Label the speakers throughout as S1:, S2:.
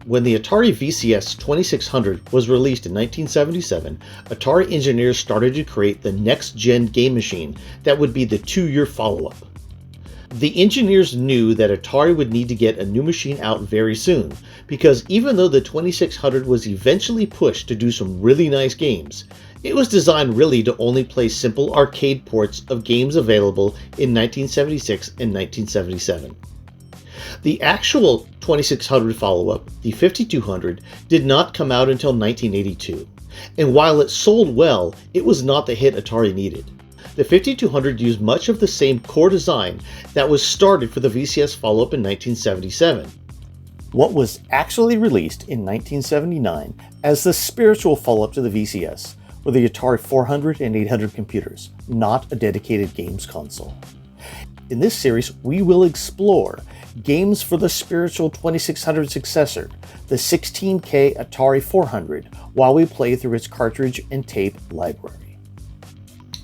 S1: When the Atari VCS 2600 was released in 1977, Atari engineers started to create the next-gen game machine that would be the 2-year follow-up. The engineers knew that Atari would need to get a new machine out very soon, because even though the 2600 was eventually pushed to do some really nice games, it was designed really to only play simple arcade ports of games available in 1976 and 1977. The actual 2600 follow-up, the 5200, did not come out until 1982, and while it sold well, it was not the hit Atari needed. The 5200 used much of the same core design that was started for the VCS follow-up in 1977. What was actually released in 1979 as the spiritual follow-up to the VCS were the Atari 400 and 800 computers, not a dedicated games console. In this series, we will explore games for the spiritual 2600 successor, the 16K Atari 400, while we play through its cartridge and tape library.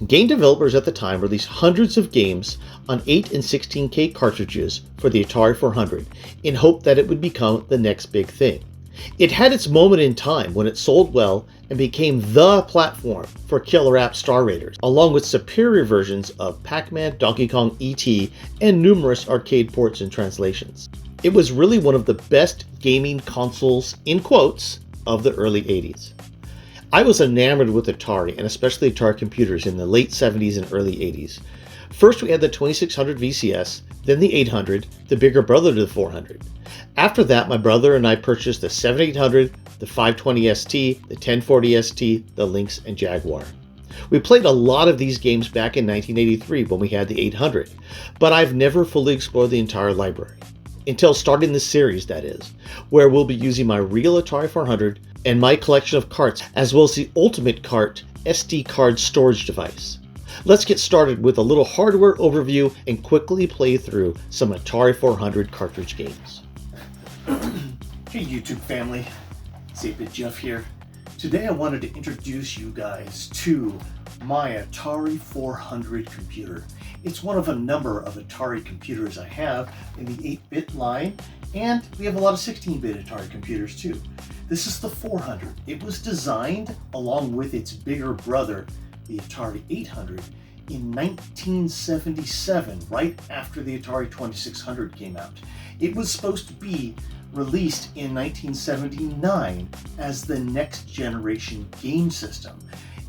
S1: Game developers at the time released hundreds of games on 8 and 16K cartridges for the Atari 400 in hope that it would become the next big thing. It had its moment in time when it sold well and became the platform for killer app Star Raiders, along with superior versions of Pac-Man, Donkey Kong, E.T., and numerous arcade ports and translations. It was really one of the best gaming consoles, in quotes, of the early 80s. I was enamored with Atari, and especially Atari computers, in the late 70s and early 80s. First we had the 2600 VCS, then the 800, the bigger brother to the 400. After that, my brother and I purchased the 7800, the 520 ST, the 1040 ST, the Lynx, and Jaguar. We played a lot of these games back in 1983 when we had the 800, but I've never fully explored the entire library. Until starting this series, that is, where we'll be using my real Atari 400 and my collection of carts, as well as the Ultimate Cart SD card storage device. Let's get started with a little hardware overview and quickly play through some Atari 400 cartridge games.
S2: Hey YouTube family, it's 8-Bit Jeff here. Today I wanted to introduce you guys to my Atari 400 computer. It's one of a number of Atari computers I have in the 8-bit line, and we have a lot of 16-bit Atari computers too. This is the 400. It was designed along with its bigger brother, the Atari 800, in 1977, right after the Atari 2600 came out. It was supposed to be released in 1979 as the next generation game system.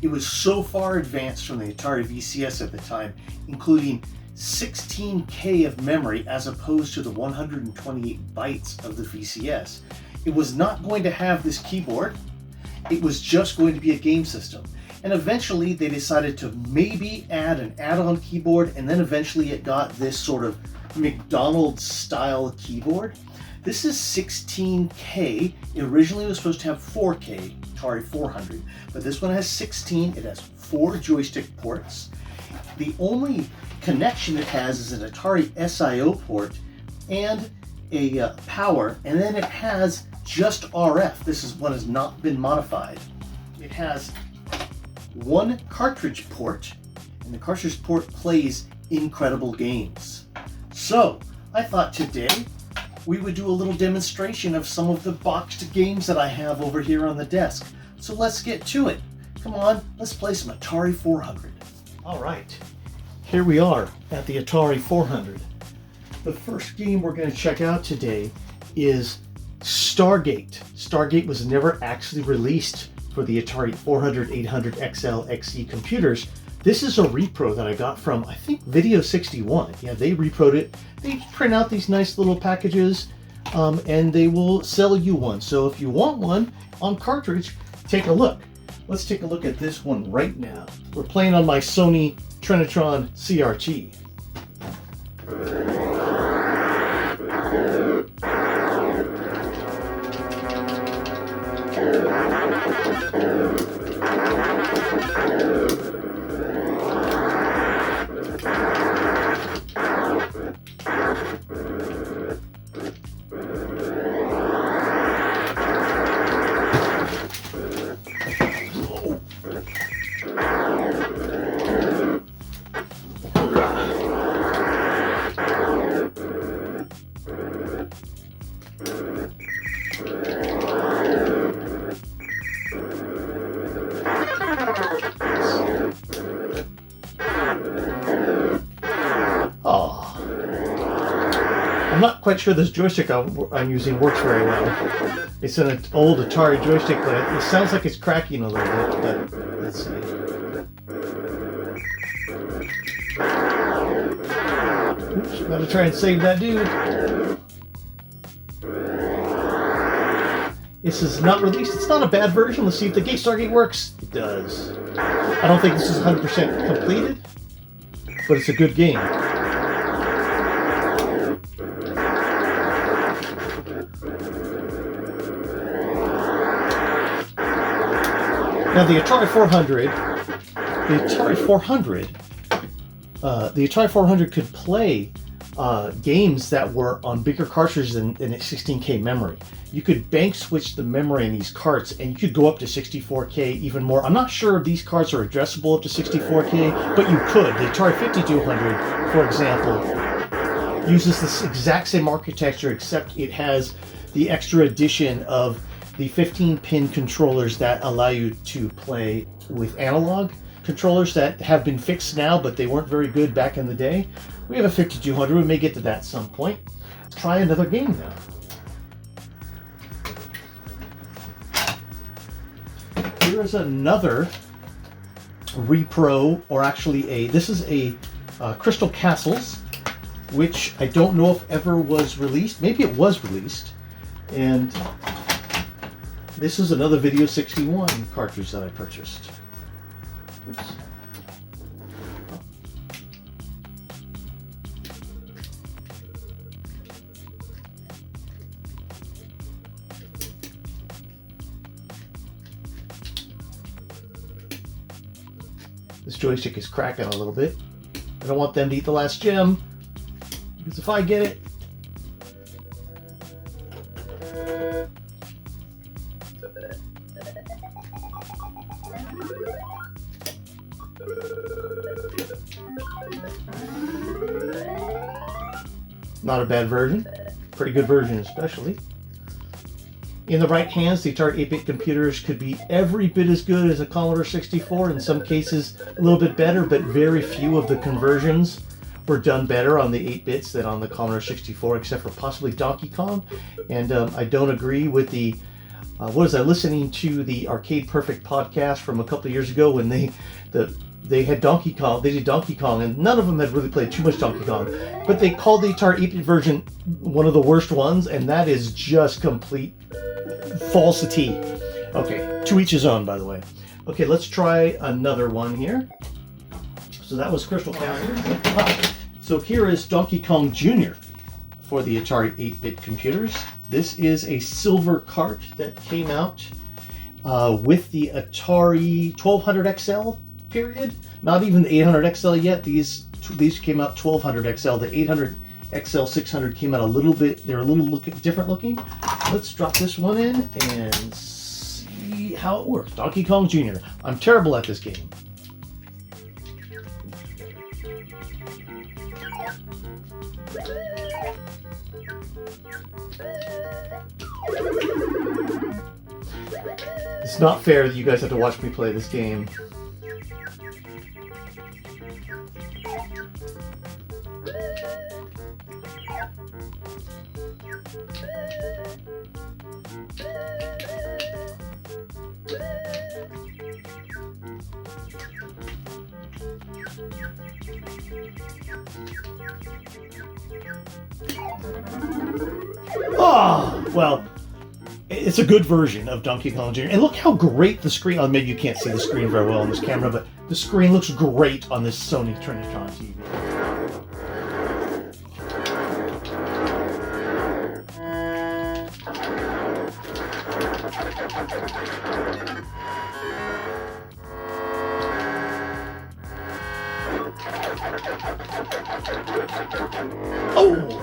S2: It was so far advanced from the Atari VCS at the time, including 16K of memory as opposed to the 128 bytes of the VCS. It was not going to have this keyboard. It was just going to be a game system. And eventually they decided to maybe add an add-on keyboard, and then eventually it got this sort of McDonald's style keyboard. This is 16K. It originally was supposed to have 4K, Atari 400, but this one has 16. It has 4 joystick ports. The only connection it has is an Atari SIO port and a power, and then it has just RF. This is one has not been modified. It has 1 cartridge port, and the cartridge port plays incredible games. So I thought today we would do a little demonstration of some of the boxed games that I have over here on the desk. So let's get to it. Come on, let's play some Atari 400. All right, here we are at the Atari 400. The first game we're going to check out today is Stargate. Stargate was never actually released for the Atari 400, 800, XL, XE computers. This is a repro that I got from, I think, Video 61. Yeah, they reproed it. They print out these nice little packages, and they will sell you one. So if you want one on cartridge, take a look. Let's take a look at this one right now. We're playing on my Sony Trinitron CRT. quite sure this joystick I'm using works very well. It's an old Atari joystick, but it sounds like it's cracking a little bit. But let's see. Oops, gotta try and save that dude. This is not released. It's not a bad version. Let's see if the Stargate works. It does. I don't think this is 100% completed, but it's a good game. Now the Atari 400 could play games that were on bigger cartridges than a 16K memory. You could bank switch the memory in these carts, and you could go up to 64K, even more. I'm not sure if these carts are addressable up to 64K, but you could. The Atari 5200, for example, uses this exact same architecture, except it has the extra addition of the 15-pin controllers that allow you to play with analog controllers that have been fixed now, but they weren't very good back in the day. We have a 5200. We may get to that at some point. Let's try another game now. Here's another repro, or actually this is a Crystal Castles, which I don't know if ever was released. Maybe it was released. And this is another Video 61 cartridge that I purchased. Oops. This joystick is cracking a little bit. I don't want them to eat the last gem, because if I get it, not a bad version. Pretty good version, especially. In the right hands, the Atari 8-bit computers could be every bit as good as a Commodore 64, in some cases a little bit better, but very few of the conversions were done better on the 8-bits than on the Commodore 64, except for possibly Donkey Kong. And I don't agree with the what was I listening to the Arcade Perfect podcast from a couple of years ago when they had Donkey Kong. They did Donkey Kong, and none of them had really played too much Donkey Kong, but they called the Atari 8-bit version one of the worst ones, and that is just complete falsity. Okay, to each his own, by the way. Okay, let's try another one here. So that was Crystal Castles. So here is Donkey Kong Jr. for the Atari 8-bit computers. This is a silver cart that came out with the Atari 1200 XL period. Not even the 800 XL yet. These came out 1200 XL. The 800 XL 600 came out a little bit. They're a little different looking. Let's drop this one in and see how it works. Donkey Kong Jr. I'm terrible at this game. It's not fair that you guys have to watch me play this game. Oh, well, it's a good version of Donkey Kong Jr. And look how great the screen, oh, maybe you can't see the screen very well on this camera, but the screen looks great on this Sony Trinitron TV. Oh!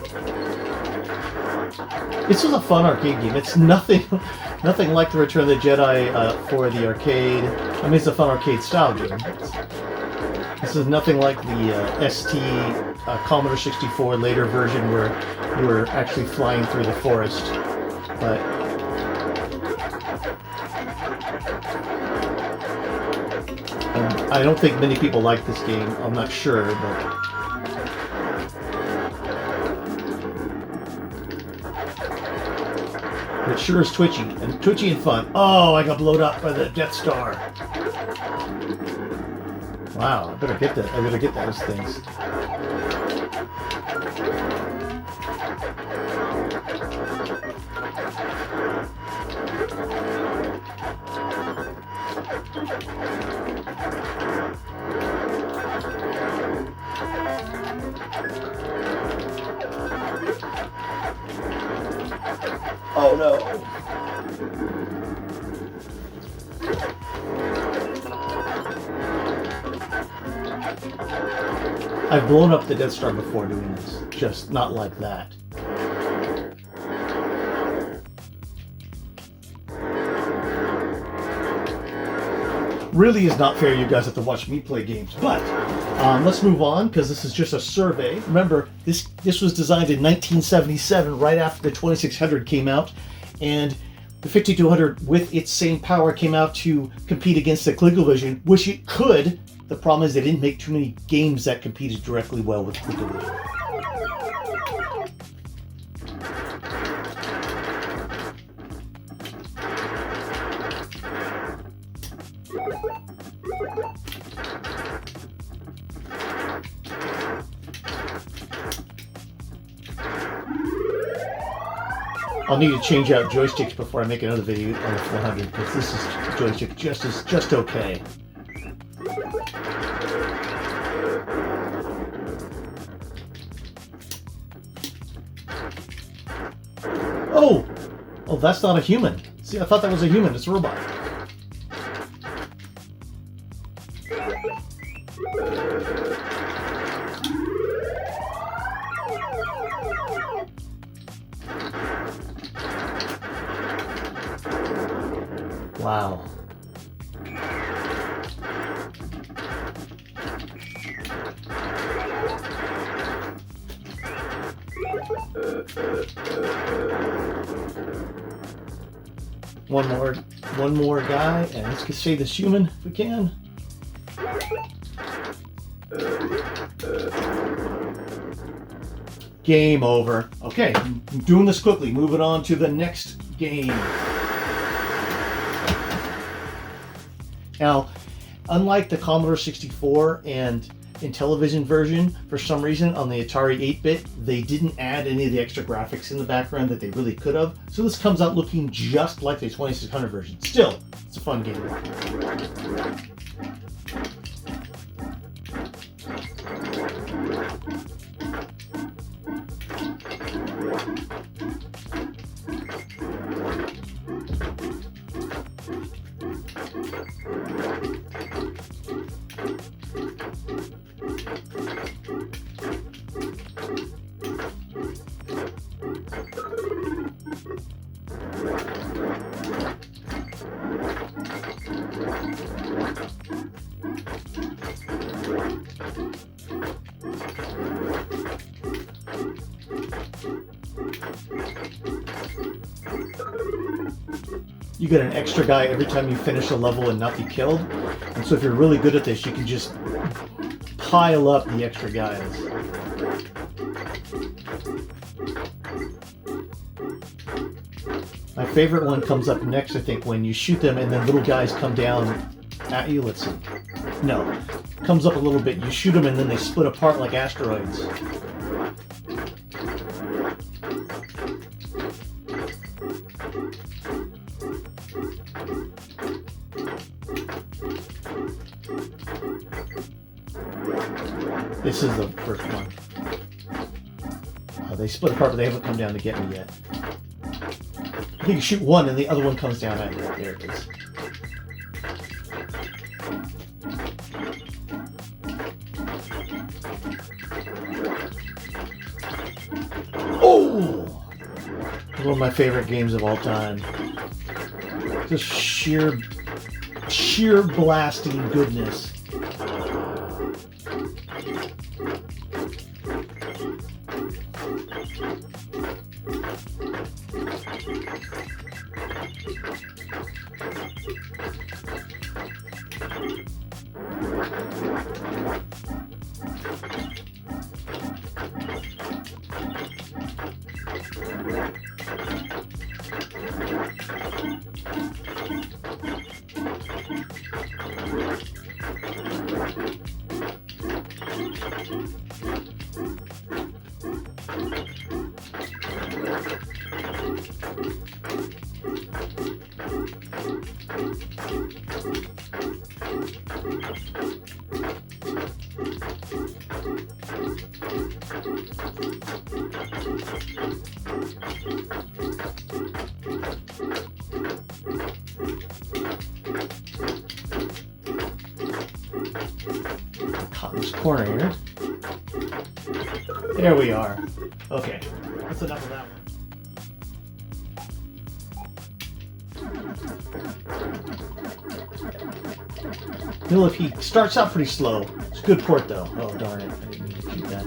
S2: This was a fun arcade game. It's nothing like the Return of the Jedi for the arcade. I mean, it's a fun arcade style game. This is nothing like the ST Commodore 64 later version where you were actually flying through the forest. But I don't think many people like this game. I'm not sure, but it sure is twitchy and fun. Oh, I got blown up by the Death Star. Wow, I better get that. I better get those things. Oh no. I've blown up the Death Star before doing this, just not like that. Really is not fair. You guys have to watch me play games, but let's move on because this is just a survey. Remember, this was designed in 1977, right after the 2600 came out, and the 5200 with its same power came out to compete against the ColecoVision, which it could. The problem is they didn't make too many games that competed directly well with ColecoVision. I'll need to change out joysticks before I make another video on the 400 because this is joystick just okay. Oh, that's not a human. See, I thought that was a human. It's a robot. Wow. One more guy, and let's just say this human if we can. Game over. Okay, I'm doing this quickly. Moving on to the next game. Now, unlike the Commodore 64 and Intellivision version, for some reason on the Atari 8-bit, they didn't add any of the extra graphics in the background that they really could have. So this comes out looking just like the 2600 version. Still, it's a fun game. You get an extra guy every time you finish a level and not be killed. And so if you're really good at this, you can just pile up the extra guys. My favorite one comes up next, I think, when you shoot them and then little guys come down at you. Let's see. No. Comes up a little bit, you shoot them and then they split apart like asteroids. This is the first one. They split apart, but they haven't come down to get me yet. I think you shoot one and the other one comes down at you. There it is. Oh! One of my favorite games of all time. Just sheer blasting goodness. Caught in this corner here. There we are. Okay, that's enough of that one. Millipede starts out pretty slow. It's a good port though. Oh darn it, I didn't mean to keep that.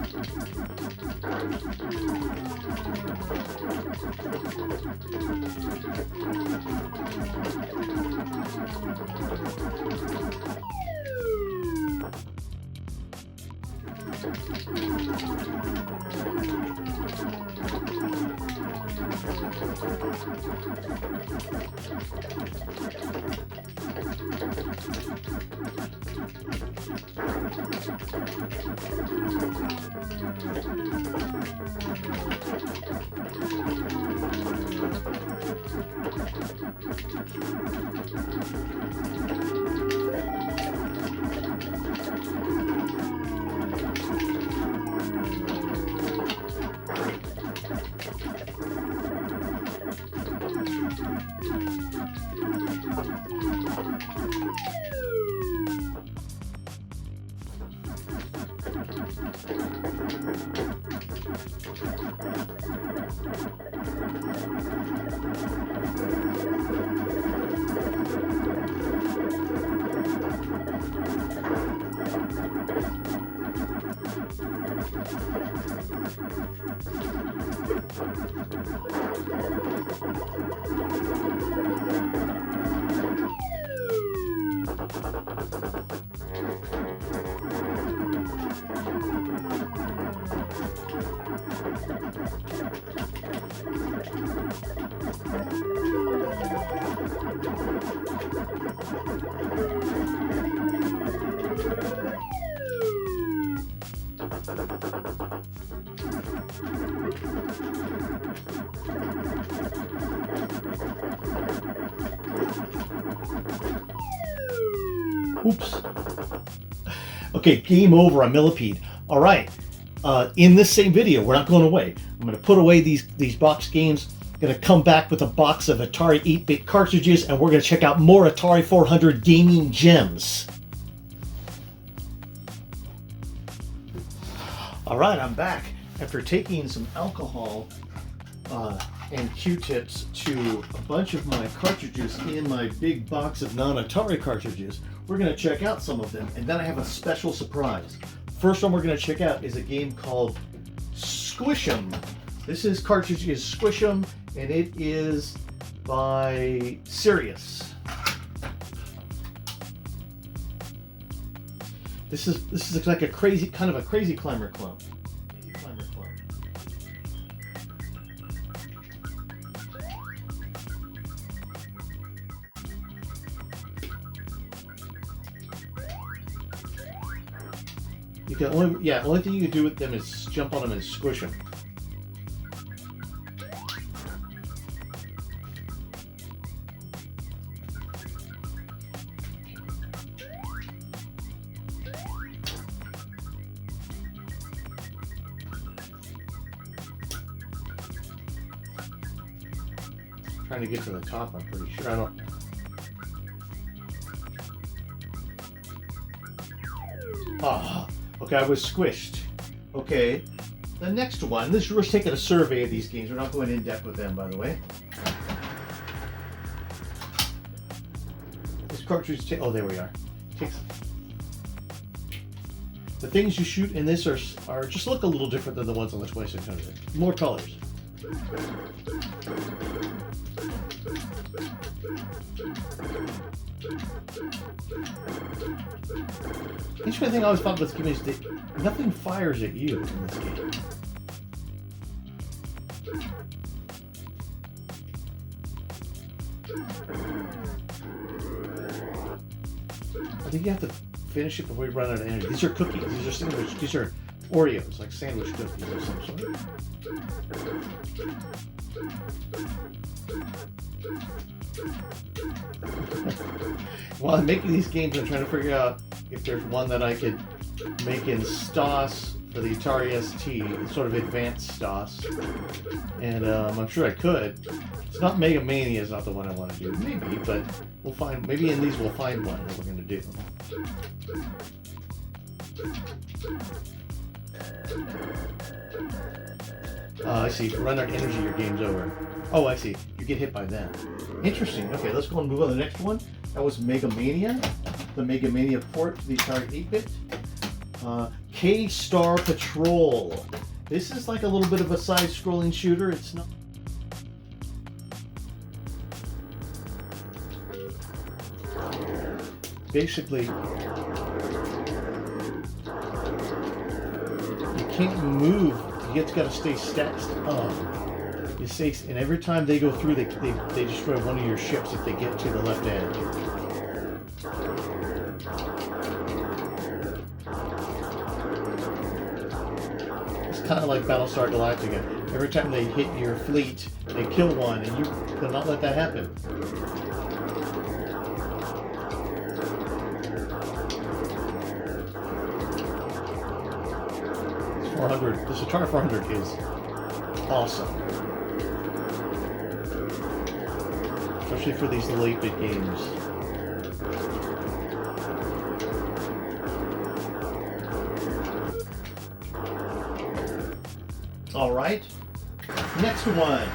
S2: Oops. Okay, game over on Millipede. All right. In this same video, we're not going away. I'm going to put away these box games. Going to come back with a box of Atari 8-bit cartridges, and we're going to check out more Atari 400 gaming gems. All right, I'm back. After taking some alcohol and Q-tips to a bunch of my cartridges in my big box of non-Atari cartridges, we're going to check out some of them, and then I have a special surprise. First one we're going to check out is a game called Squish 'em. This cartridge is Squish 'em, and it is by Sirius. This is like a crazy climber clone. You can only thing you can do with them is jump on them and squish them. Trying to get to the top, I'm pretty sure. I don't. Ah. Okay, I was squished. Okay, the next one. We're taking a survey of these games. We're not going in depth with them, by the way. This cartridge. Oh, there we are. The things you shoot in this are just look a little different than the ones on the 2600. More colors. The interesting thing I always thought about this game is that nothing fires at you in this game. I think you have to finish it before you run out of energy. These are cookies. These are sandwich. These are Oreos, like sandwich cookies of some sort. While I'm making these games, I'm trying to figure out if there's one that I could make in STOS for the Atari ST. It's sort of advanced STOS. And I'm sure I could. It's not Megamania is not the one I want to do. Maybe, but we'll find, maybe in these we'll find one that we're going to do. I see. Run out of energy, your game's over. Oh, I see. You get hit by them. Interesting. Okay, let's go and move on to the next one. That was Megamania. The Megamania port for the Atari 8-bit. K-Star Patrol. This is like a little bit of a side-scrolling shooter. It's not... Basically, you can't move. You just gotta stay stacked. You stay, and every time they go through, they destroy one of your ships if they get to the left edge. It's kind of like Battlestar Galactica. Every time they hit your fleet, they kill one, and you cannot let that happen. This Atari 400 is awesome, especially for these late bit games. All right, next one,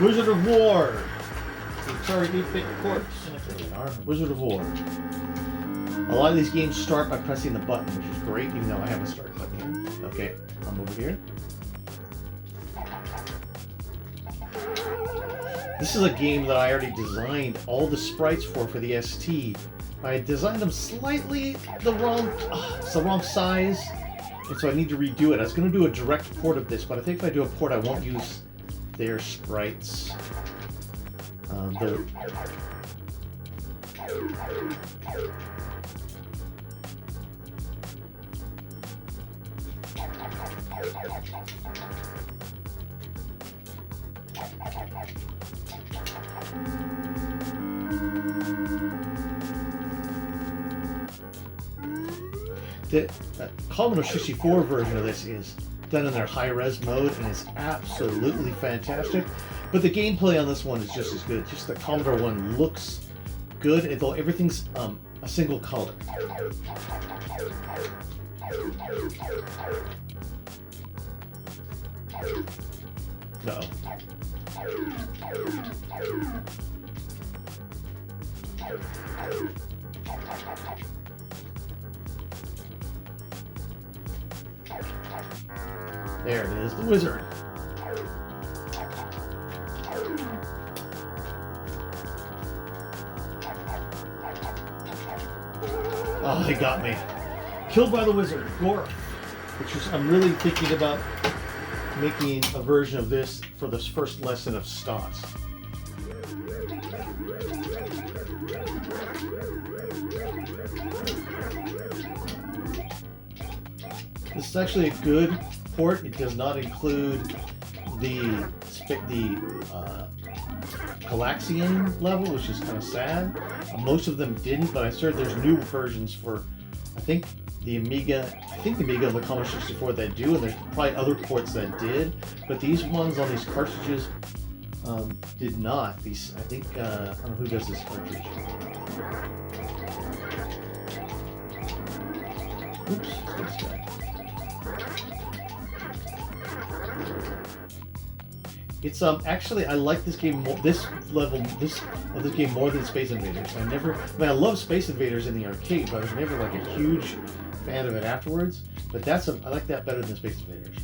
S2: Wizard of War. Atari 8-bit ports. There they are. Wizard of War. A lot of these games start by pressing the button, which is great, even though I have a start button here. Okay, I'm over here. This is a game that I already designed all the sprites for the ST. I designed them slightly the wrong size, and so I need to redo it. I was going to do a direct port of this, but I think if I do a port, I won't use their sprites. The Commodore 64 version of this is done in their high-res mode and is absolutely fantastic. But the gameplay on this one is just as good. Just the Commodore one looks good, though everything's a single color. No. There it is, the wizard. Oh, they got me. Killed by the wizard, Gorf. Which is, I'm really thinking about making a version of this for this first lesson of Stotts. This is actually a good port. It does not include the Galaxian level, which is kind of sad. Most of them didn't, but I heard there's new versions for, I think the Amiga and the Commodore 64 that do, and there's probably other ports that did, but these ones on these cartridges did not. These, I think, I don't know who does this cartridge. Oops, this guy. It's actually, I like this game more, this game more than Space Invaders. I love Space Invaders in the arcade, but I was never like a huge fan of it afterwards. But I like that better than Space Invaders.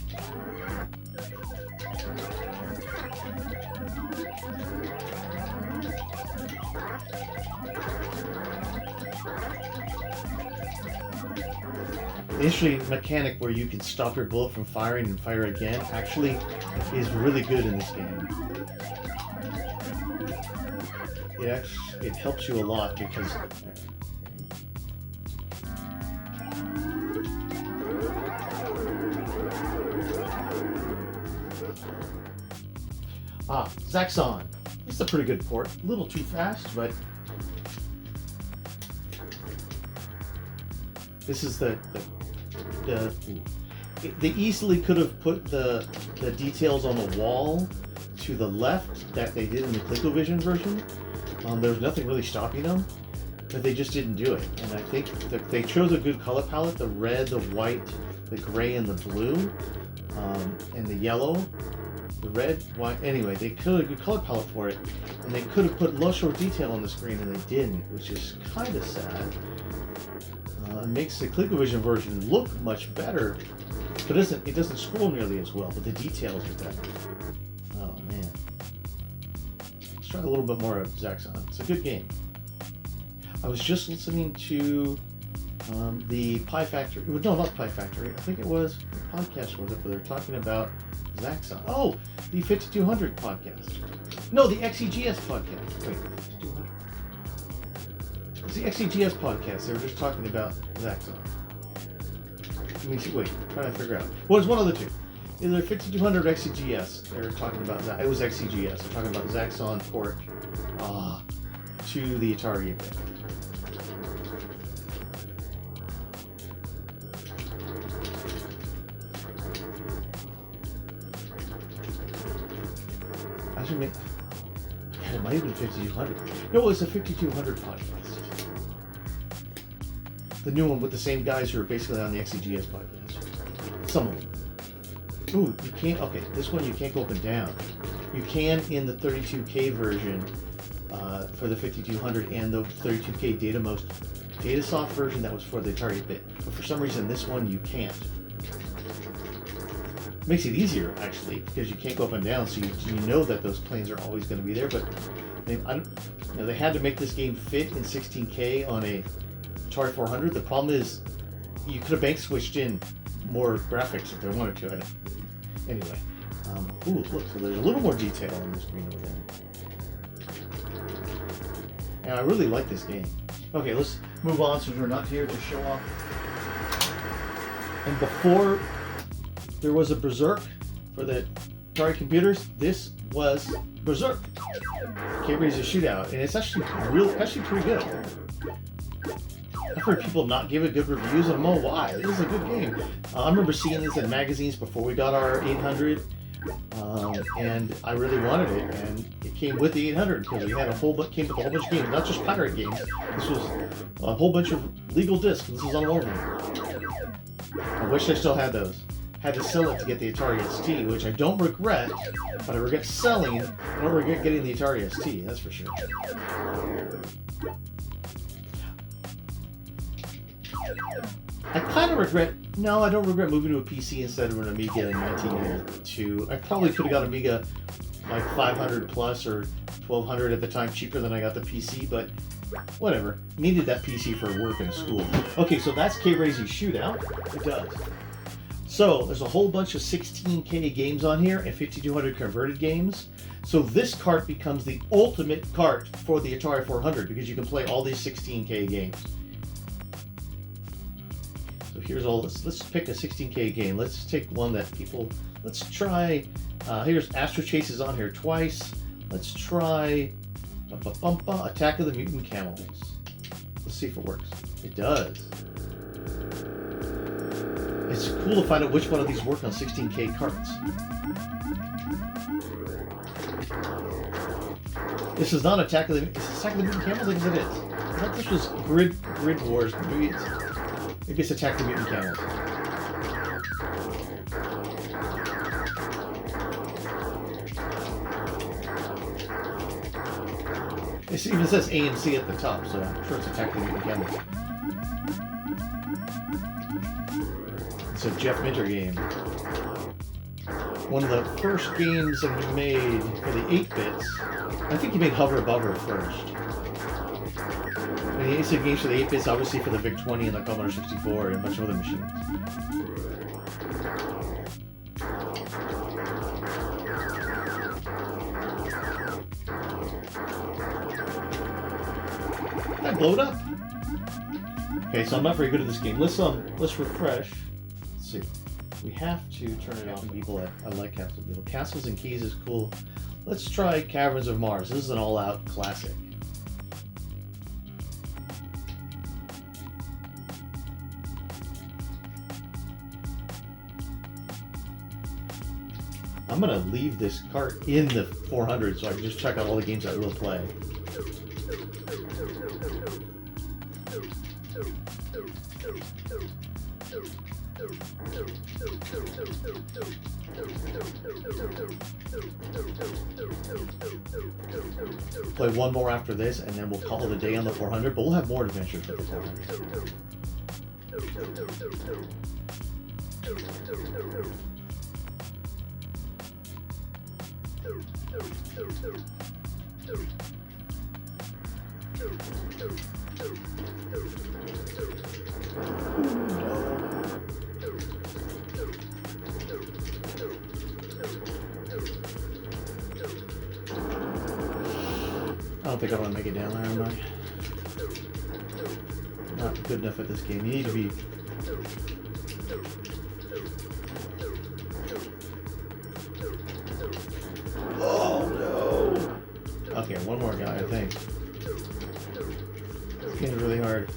S2: The interesting mechanic where you can stop your bullet from firing and fire again actually is really good in this game. It helps you a lot because Zaxxon. This is a pretty good port. A little too fast, but this is they easily could have put the details on the wall to the left that they did in the ColecoVision version. There was nothing really stopping them,
S1: but they just didn't do it. And I think that they chose a good color palette: the red, the white, the gray, and the blue, and the yellow. The red, white. Anyway, they could have a good color palette for it, and they could have put lush or detail on the screen, and they didn't, which is kind of sad. It makes the ColecoVision version look much better, but it doesn't scroll nearly as well. But the details are better. Oh man! Let's try a little bit more of Zaxxon. It's a good game. I was just listening to the Pi Factory. No, not Pi Factory. I think it was a podcast, was it? But they're talking about Zaxxon. Oh, the 5200 podcast. No, the XEGS podcast. Wait, 5200. It's the XEGS podcast. They were just talking about Zaxxon. Let me see. Wait, I'm trying to figure out. Well, it's one of the two. Either 5200 or XEGS. They were talking about that. It was XEGS. They're talking about Zaxxon port to the Atari bit. It might have been 5200. No, it was a 5200 podcast. The new one with the same guys who are basically on the XEGS podcast. Some of them. Ooh, you can't. Okay, this one you can't go up and down. You can in the 32K version for the 5200 and the 32K Datasoft version that was for the Atari bit. But for some reason, this one you can't. Makes it easier actually because you can't go up and down, so you know that those planes are always going to be there. But they had to make this game fit in 16K on a Atari 400. The problem is you could have bank switched in more graphics if they wanted to. Anyway, ooh, look, so there's a little more detail on the screen over there. And I really like this game. Okay, let's move on since we're not here to show off. And before there was a Berserk for the Atari computers, this was Berserk. K-Razy Shootout, and it's actually pretty good. I've heard people not give it good reviews, and I don't know why. This is a good game. I remember seeing this in magazines before we got our 800, and I really wanted it, and it came with the 800 because we had came with a whole bunch of games, not just pirate games. This was a whole bunch of legal discs. This is on one of them. I wish I still had those. Had to sell it to get the Atari ST, which I don't regret, but I regret selling. I don't regret getting the Atari ST, that's for sure. I kind of regret, no, I don't regret moving to a PC instead of an Amiga in 1992. I probably could have got Amiga like 500 plus or 1200 at the time, cheaper than I got the PC, but whatever. Needed that PC for work and school. Okay, so that's K-Razy Shootout. It does. So there's a whole bunch of 16K games on here and 5200 converted games. So this cart becomes the ultimate cart for the Atari 400 because you can play all these 16K games. So here's all this. Let's pick a 16K game. Let's take one that let's try, here's Astro Chase is on here twice. Let's try Attack of the Mutant Camels. Let's see if it works. It does. It's cool to find out which one of these work on 16K carts. This is not Attack of the Mutant Camels. I guess it is. I thought this was Grid Wars. Maybe it's Attack of the Mutant Camels. It even says AMC at the top, so I'm sure it's Attack of the Mutant Camels. It's a Jeff Minter game. One of the first games that he made for the 8-bits. I think he made Hover Bubber first. And he made games for the 8-bits, obviously for the VIC-20 and the Commodore 64 and a bunch of other machines. Did I blow it up? Okay, so I'm not very good at this game. Let's refresh. Let's see. We have to turn it on. People, I like Castles and Beetle. Castles and Keys is cool. Let's try Caverns of Mars. This is an all-out classic. I'm gonna leave this cart in the 400 so I can just check out all the games that we'll play.
S2: Play one more after this, and then we'll call it a day on the 400, but we'll have more adventures with the 400. I don't think I'm gonna make it down there, am I? Not good enough at this game. You need to be. Oh no! Okay, one more guy, I think. This game's really hard.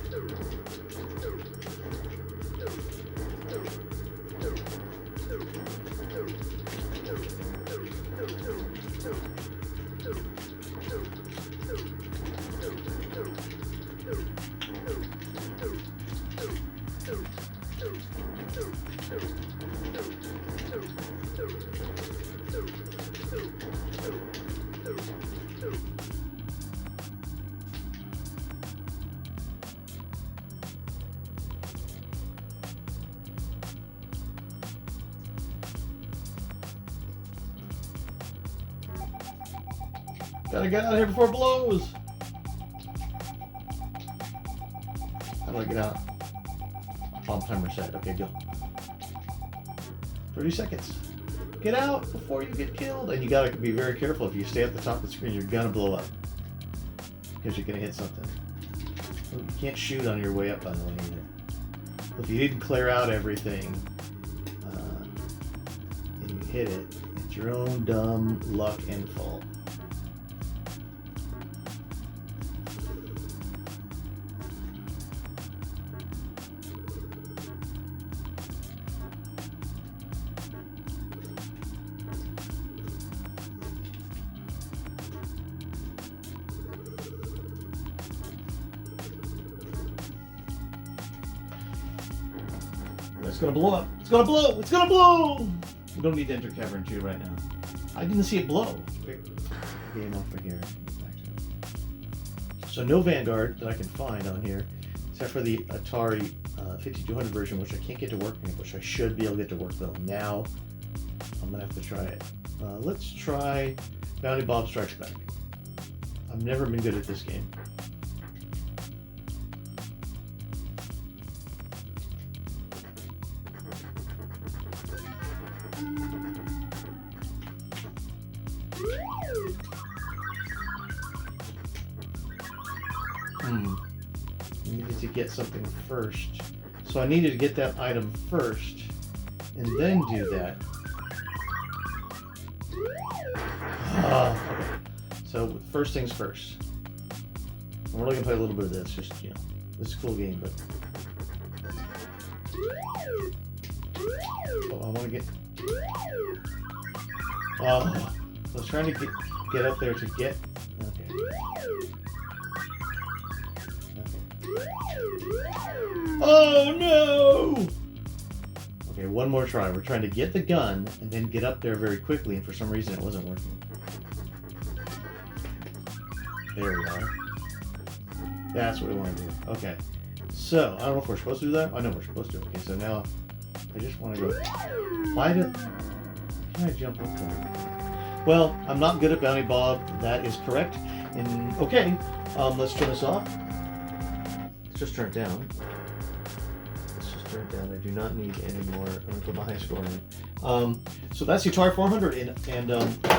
S2: Gotta get out of here before it blows. How do I get out? Bomb timer set. Okay, deal. 30 seconds. Get out before you get killed. And you gotta be very careful. If you stay at the top of the screen, you're gonna blow up. Because you're gonna hit something. You can't shoot on your way up, by the way, either. If you didn't clear out everything, and you hit it, it's your own dumb luck and fault. It's gonna blow up. It's gonna blow. It's gonna blow. We don't need to enter Cavern 2 right now. I didn't see it blow. Game over here. So no Vanguard that I can find on here, except for the Atari 5200 version, which I can't get to work, which I should be able to get to work though. Now I'm gonna have to try it. Let's try Bounty Bob Strikes Back. I've never been good at this game. I needed to get something first. So I needed to get that item first and then do that. Okay. So first things first. We're only gonna play a little bit of this, just, you know, this is a cool game, but oh, I want to get. Oh, I was trying to get up there to get. Okay. Oh no! Okay, one more try. We're trying to get the gun and then get up there very quickly, and for some reason it wasn't working. There we are. That's what we want to do. Okay. So, I don't know if we're supposed to do that. I know we're supposed to. Okay, so now I just want to go. Why can I jump up there? Well, I'm not good at Bounty Bob. That is correct. And okay, let's turn this off. Let's just turn it down. Let's just turn it down. I do not need any more. I'm going to put my high score in it. So that's the Atari 400, and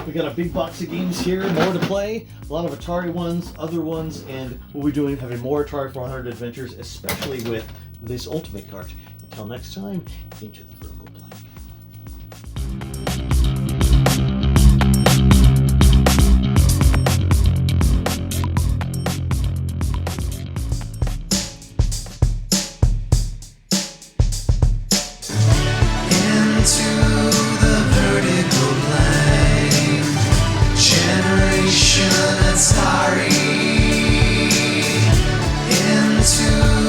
S2: we got a big box of games here, more to play. A lot of Atari ones, other ones, and we'll be doing having more Atari 400 adventures, especially with this Ultimate cart. Until next time, into the vertical blank.
S3: Generation and starry into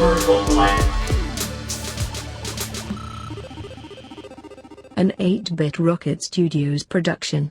S3: Circle blank.
S4: An 8-Bit Rocket Studios production.